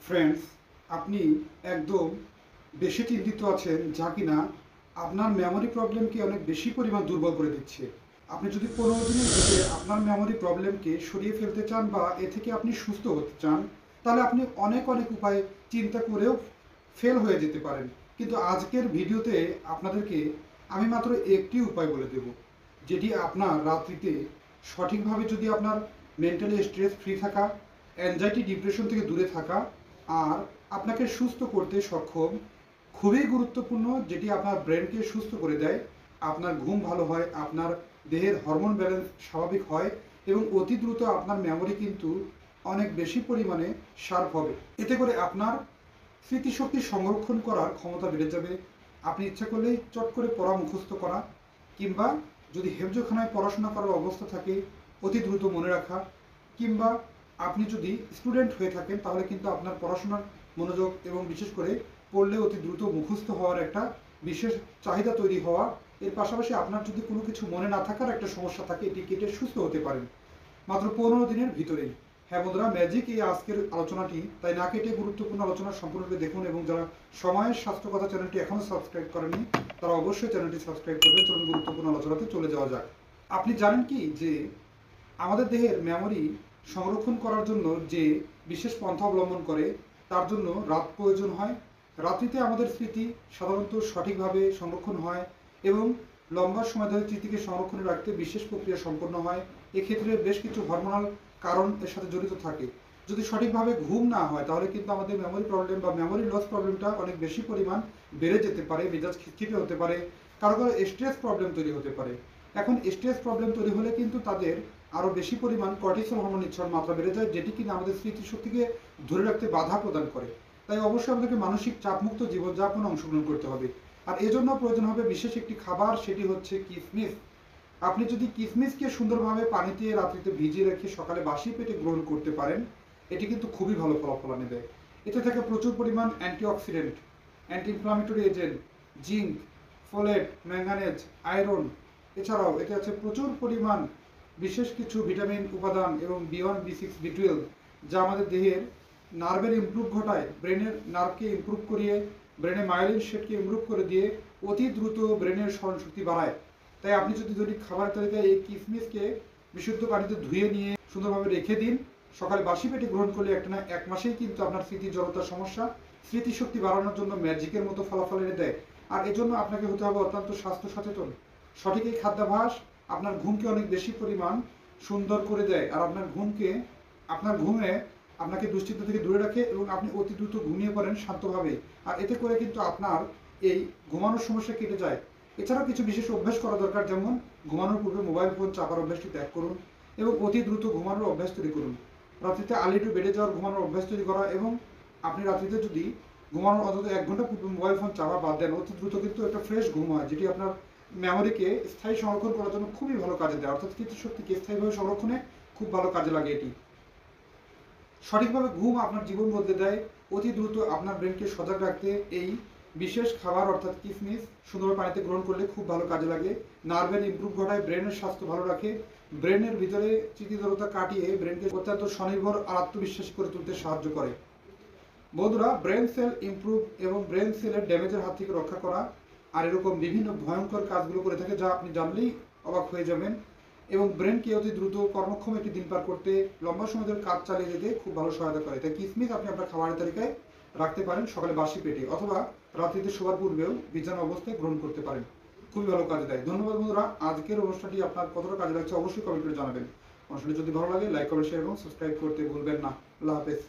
Friends, আপনি একদম বেশি চিন্তিত আছেন যা কিনা আপনার মেমোরি প্রবলেমকে অনেক বেশি পরিমাণ দুর্বল করে দিচ্ছে। আপনি যদি 15 দিনের ভিতরে আপনার মেমোরি প্রবলেমকে সরিয়ে ফেলতে চান বা এ থেকে আপনি সুস্থ হতে চান, তাহলে আপনি অনেক অনেক উপায় চিন্তা করেও ফেল হয়ে যেতে পারেন। কিন্তু আজকের ভিডিওতে আপনাদেরকে আমি মাত্র একটি উপায় বলে দেব, যেটি আপনার রাত্রিতে সঠিকভাবে যদি আপনার মেন্টালি স্ট্রেস ফ্রি থাকা, অ্যাংজাইটি ডিপ্রেশন থেকে দূরে থাকা আর আপনাকে সুস্থ করতে সক্ষম, খুবই গুরুত্বপূর্ণ, যেটি আপনার ব্রেনকে সুস্থ করে দেয়, আপনার ঘুম ভালো হয়, আপনার দেহের হরমোন ব্যালেন্স স্বাভাবিক হয় এবং অতি দ্রুত আপনার মেমোরি কিন্তু অনেক বেশি পরিমাণে শার্প হবে। এতে করে আপনার স্মৃতিশক্তি সংরক্ষণ করার ক্ষমতা বেড়ে যাবে। আপনি ইচ্ছা করলেই চট করে পড়া মুখস্থ করা, কিংবা যদি হেফজোখানায় পড়াশোনা করার অবস্থা থাকে অতি দ্রুত মনে রাখা, কিংবা আপনি যদি স্টুডেন্ট হয়ে থাকেন তাহলে কিন্তু আপনার পড়াশোনার মনোযোগ এবং বিশেষ করে পড়লে অতি দ্রুত মুখস্থ হওয়ার একটা বিশেষ চাহিদা তৈরি হওয়া, এর পাশাপাশি আপনার যদি কোনো কিছু মনে না থাকার একটা সমস্যা থাকে, এটি কেটে সুস্থ হতে পারেন মাত্র 15 দিনের ভিতরেই। হ্যাঁ বন্ধুরা, ম্যাজিক এই আজকের আলোচনাটি, তাই না কেটে গুরুত্বপূর্ণ আলোচনা সম্পূর্ণরূপে দেখুন এবং যারা সময়ের স্বাস্থ্য কথা চ্যানেলটি এখনও সাবস্ক্রাইব করেনি তারা অবশ্যই চ্যানেলটি সাবস্ক্রাইব করবে। চলুন গুরুত্বপূর্ণ আলোচনাতে চলে যাওয়া যাক। আপনি জানেন কি যে আমাদের দেহের মেমোরি সংরক্ষণ করার জন্য যে বিশেষ পন্থা অবলম্বন করে তার জন্য রাত প্রয়োজন হয়। রাত্রিতে আমাদের স্মৃতি সাধারণত সঠিকভাবে সংরক্ষণ হয় এবং লম্বা সময় ধরে স্মৃতিকে সংরক্ষণে রাখতে বিশেষ প্রক্রিয়া সম্পন্ন হয়। এক্ষেত্রে বেশ কিছু হরমোনাল কারণ এর সাথে জড়িত থাকে। যদি সঠিকভাবে ঘুম না হয় তাহলে কিন্তু আমাদের মেমোরি প্রবলেম বা মেমোরি লস প্রবলেমটা অনেক বেশি পরিমাণ বেড়ে যেতে পারে, মেজাজ খিটখিটে হতে পারে, কারো কারো স্ট্রেস প্রবলেম তৈরি হতে পারে। এখন স্ট্রেস প্রবলেম তৈরি হলে কিন্তু তাদের আরও বেশি পরিমাণ কর্টিসল হরমোন নিঃসরণ মাত্রা বেড়ে যায়, যেটি কিনা আমাদের স্মৃতিশক্তিকে ধরে রাখতে বাধা প্রদান করে। তাই অবশ্যই আমাদেরকে মানসিক চাপমুক্ত জীবনযাপনে অংশগ্রহণ করতে হবে। আর এজন্য প্রয়োজন হবে বিশেষ একটি খাবার, সেটি হচ্ছে কিশমিশ। আপনি যদি কিশমিশকে সুন্দরভাবে পানিতে রাত্রিতে ভিজিয়ে রেখে সকালে বাসি পেটে গ্রহণ করতে পারেন, এটি কিন্তু খুবই ভালো ফলাফল আনে দেয়। এতে থাকে প্রচুর পরিমাণ antioxidant, anti inflammatory agent, zinc, folate, manganese, iron. এছাড়াও এতে আছে প্রচুর পরিমাণ বিশেষ কিছু ভিটামিন উপাদান এবং B1, B6, B12, যা আমাদের দেহের নার্ভের ইমপ্রুভ ঘটায়, ব্রেনের নার্ভকে ইমপ্রুভ করিয়ে ব্রেনে মায়োলিন শেডকে ইমপ্রুভ করে দিয়ে অতি দ্রুত ব্রেনের স্মরণশক্তি বাড়ায়। তাই আপনি যদি দৈনিক খাবার তালিকায় এই কিশমিশকে বিশুদ্ধ পানিতে ধুয়ে নিয়ে সুন্দরভাবে রেখে দিন, সকালে বাসি পেটে গ্রহণ করলে একটা 1 মাসেই কিন্তু আপনার স্মৃতি জড়তার সমস্যা স্মৃতিশক্তি বাড়ানোর জন্য ম্যাজিকের মতো ফলাফল এনে দেয়। আর এজন্য আপনাকে হতে হবে অত্যন্ত স্বাস্থ্য সচেতন। সঠিক এই খাদ্যাভ্যাস আপনার ঘুমকে অনেক বেশি পরিমাণ সুন্দর করে দেয় আর আপনার ঘুমে আপনাকে দুশ্চিন্তা থেকে দূরে রাখে এবং আপনি অতি দ্রুত ঘুমিয়ে পড়েন শান্তভাবে। আর এতে করে কিন্তু আপনার এই ঘুমানোর সমস্যা কেটে যায়। এছাড়াও কিছু বিশেষ অভ্যাস করা দরকার, যেমন ঘুমানোর পূর্বে মোবাইল ফোন চাপার অভ্যাসটি ত্যাগ করুন এবং অতি দ্রুত ঘুমানোর অভ্যাস তৈরি করুন। রাত্রিতে আর্লি বেড়ে যাওয়ার ঘুমানোর অভ্যাস তৈরি করা, এবং আপনি রাত্রিতে যদি ঘুমানোর অন্তত 1 ঘন্টা পূর্বে মোবাইল ফোন চাপা বাদ দেন, অতি দ্রুত কিন্তু একটা ফ্রেশ ঘুম হয়, যেটি আপনার মেমোরিকে স্থায়ী সংরক্ষণ করার জন্য খুবই ভালো কাজে দেয়, অর্থাৎ স্মৃতিশক্তিকে স্থায়ীভাবে সংরক্ষণে খুব ভালো কাজে লাগে এটি। সঠিকভাবে ঘুম আপনার জীবন বদলে দেয়। অতি দ্রুত আপনার ব্রেনকে সজাগ রাখতে এই বিশেষ খাবার অর্থাৎ কিশমিশ সুন্দরভাবে পানিতে গ্রহণ করলে খুব ভালো কাজে লাগে। নার্ভের ইমপ্রুভ ঘটায়, ব্রেনের স্বাস্থ্য ভালো রাখে, ব্রেনের ভিতরে স্মৃতিজড়তা কাটিয়ে ব্রেনকে অত্যন্ত স্বনির্ভর আর আত্মবিশ্বাসী করে তুলতে সাহায্য করে। বন্ধুরা, ব্রেন সেল ইমপ্রুভ এবং ব্রেন সেলের ড্যামেজের হাত থেকে রক্ষা করা আর এরকম বিভিন্ন ভয়ঙ্কর কাজগুলো করে থাকে, যা আপনি জানলেই অবাক হয়ে যাবেন, এবং ব্রেনকে অতি দ্রুত কর্মক্ষম একটি দিন পার করতে, লম্বা সময় ধরে কাজ চালিয়ে যেতে খুব ভালো সহায়তা করে। তাই কিশমিশ আপনি আপনার খাবারের তালিকায় রাখতে পারেন সকালে বাসি পেটে, অথবা রাত্রিতে শোবার পূর্বেও বিছানা অবস্থায় গ্রহণ করতে পারেন, খুবই ভালো কাজে দেয়। ধন্যবাদ বন্ধুরা, আজকের অনুষ্ঠানটি আপনার কতটা কাজে লাগছে অবশ্যই কমেন্ট করে জানাবেন। অনুষ্ঠানটি যদি ভালো লাগে লাইক, কমেন্ট, শেয়ার এবং সাবস্ক্রাইব করতে ভুলবেন না। আল্লাহ হাফেজ।